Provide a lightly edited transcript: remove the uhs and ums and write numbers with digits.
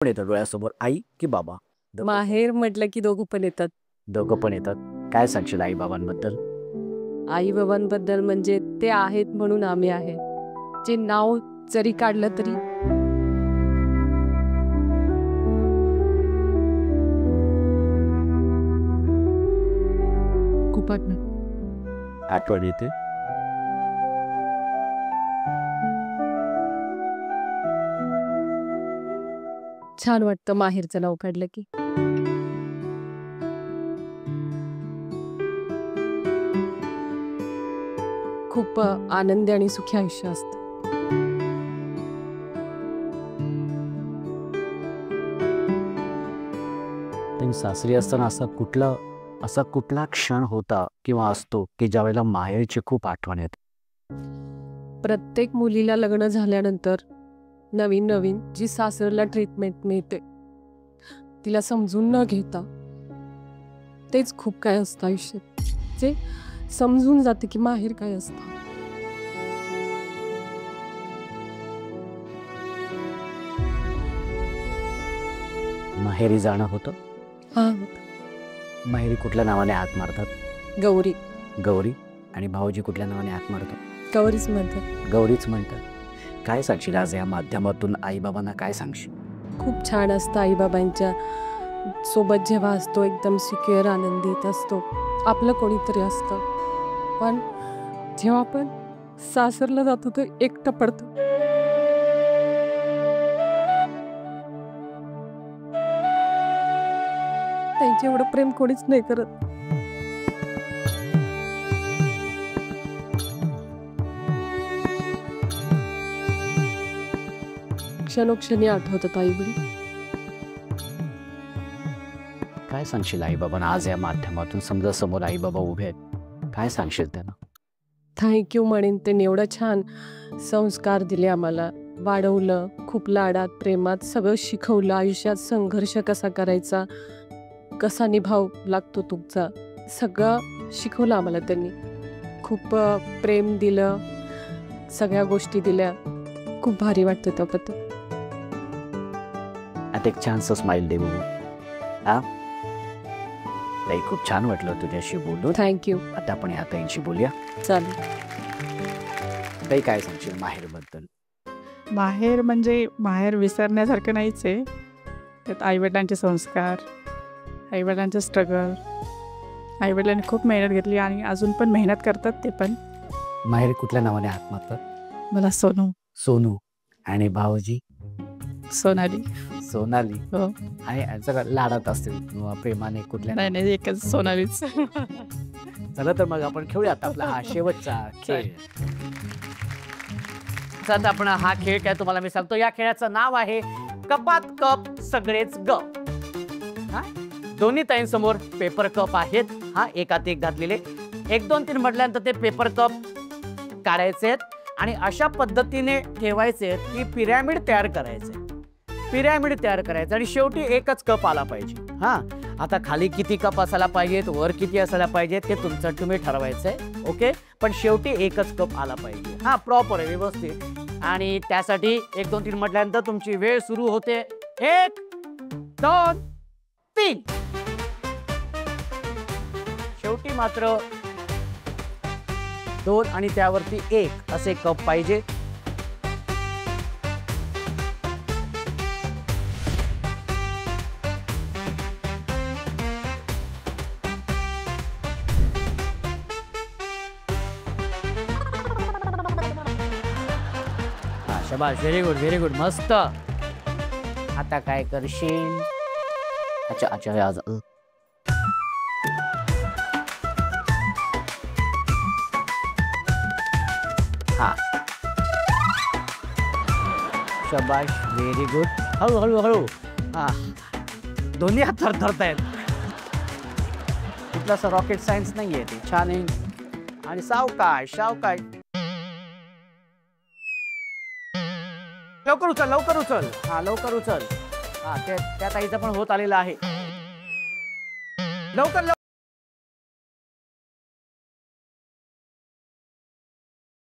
कोण येतं डोळ्यासमोर, आई की बाबा? माहेर म्हटलं की दोघं पण येतात. दोघं पण येतात. काय सांगशील आई बाबांबद्दल? आई बाबांबद्दल म्हणजे ते आहेत म्हणून आम्ही आहे. जे नाव जरी काढलं तरी खूप आठवण येते. छान वाटतं माहेरचं नाव काढलं की. खूप आनंदी आणि सुखी आयुष्य असतं. पण सासरी असताना असा कुठला क्षण होता किंवा असतो की ज्यावेळेला माहेरची खूप आठवण येते? प्रत्येक मुलीला लग्न झाल्यानंतर नवीन नवीन जी सासरला ट्रीटमेंट मिळते तिला समजून न घेता तेच खूप काय असतं आयुष्यात, जे समजून जाते की माहेर काय असतं. माहेरी जाणं होतं. हा, माहेरी कुठल्या नावाने हाक मारतात? गौरी. गौरी. आणि भाऊजी कुठल्या नावाने हाक मारतो? गौरीच म्हणतात. गौरीच म्हणतात. काय सांगशील आज या माध्यमातून आई बाबांना काय सांगशील? खूप छान असतं आई बाबांच्या सोबत जेव्हा असतो, एकदम सिक्युअर आनंदित असतो, आपलं कोणीतरी असतं. पण जेव्हा आपण सासरला जातो तर एकटं पडतो. त्यांचे एवढं प्रेम कोणीच नाही करत. क्षणोक्षणी आठवतात आई वडील. काय सांगशील आई बाबांना आज या माध्यमातून? समजा समोर आई बाबा उभे आहेत, काय सांगशील त्यांना? थँक्यू म्हणेन. त्यांनी एवढं छान संस्कार दिले आम्हाला, वाढवलं, खूप लाडात प्रेमात सगळं शिकवलं. आयुष्यात संघर्ष कसा करायचा, कसा निभाव लागतो तुमचा, सगळं शिकवलं आम्हाला त्यांनी. खूप प्रेम दिलं, सगळ्या गोष्टी दिल्या. खूप भारी वाटतं त्याबद्दल. आता एक छानसं स्माइल दे बघू. हा, ताई खूप छान वाटलं तुझ्याशी बोलून. थँक्यू. आता आपण या ताईंशी बोलूया. चालेल. ताई काय सांगशील माहेरबद्दल? माहेर म्हणजे माहेर विसरण्यासारखं नाहीच आहे. त्यात आईवडिलांचे संस्कार, आईवडिलांचं स्ट्रगल. आईवडिलांनी खूप मेहनत घेतली आणि अजून पण मेहनत करतात ते पण. माहेर कुठल्या नावाने हाक मारतात? मला सोनू. सोनू. आणि भाऊजी? सोनाली. सोनाली. हो. आणि सगळं लाडात असतील किंवा प्रेमाने कुठल्या? नाही नाही, एकच सोनालीच. चला तर मग आपण खेळूयात आपला हा शेवटचा खेळ. आता आपण हा खेळ काय तुम्हाला मी सांगतो. या खेळाचं नाव आहे कपात कप सगळेच गप. हा, दोन्ही ताईंसमोर पेपर कप आहेत. हा, एकात एक घातलेले. 1 2 3 म्हटल्यानंतर ते पेपर कप काढायचे आणि अशा पद्धतीने ठेवायचे की पिरॅमिड तयार करायचे. पिरॅमिड तयार करायचं आणि शेवटी एकच कप आला पाहिजे. हा, आता खाली किती कप असायला पाहिजेत, वर किती असायला पाहिजेत हे तुमचं तुम्ही ठरवायचंय. ओके, पण शेवटी एकच कप आला पाहिजे. हा, प्रॉपर आहे, व्यवस्थित. आणि त्यासाठी 1 2 3 म्हटल्यानंतर तुमची वेळ सुरू होते. 1 2 3. शेवटी मात्र 2 आणि त्यावरती 1 असे कप पाहिजे. शाबाश, व्हेरी गुड, व्हेरी गुड, मस्त. आता काय करशील? अच्छा अच्छा, आज हा, शाबाश, व्हेरी गुड. हळू हळू हळू. हा, दोन्ही हात थरथरतायत. कुठलासा रॉकेट सायन्स नाहीये ते. छान आहे. आणि सावकाश सावकाश. लवकर उचल, लवकर उचल. हा, लवकर उचल. हा, त्या ताईचं पण होत आलेलं आहे. लवकर.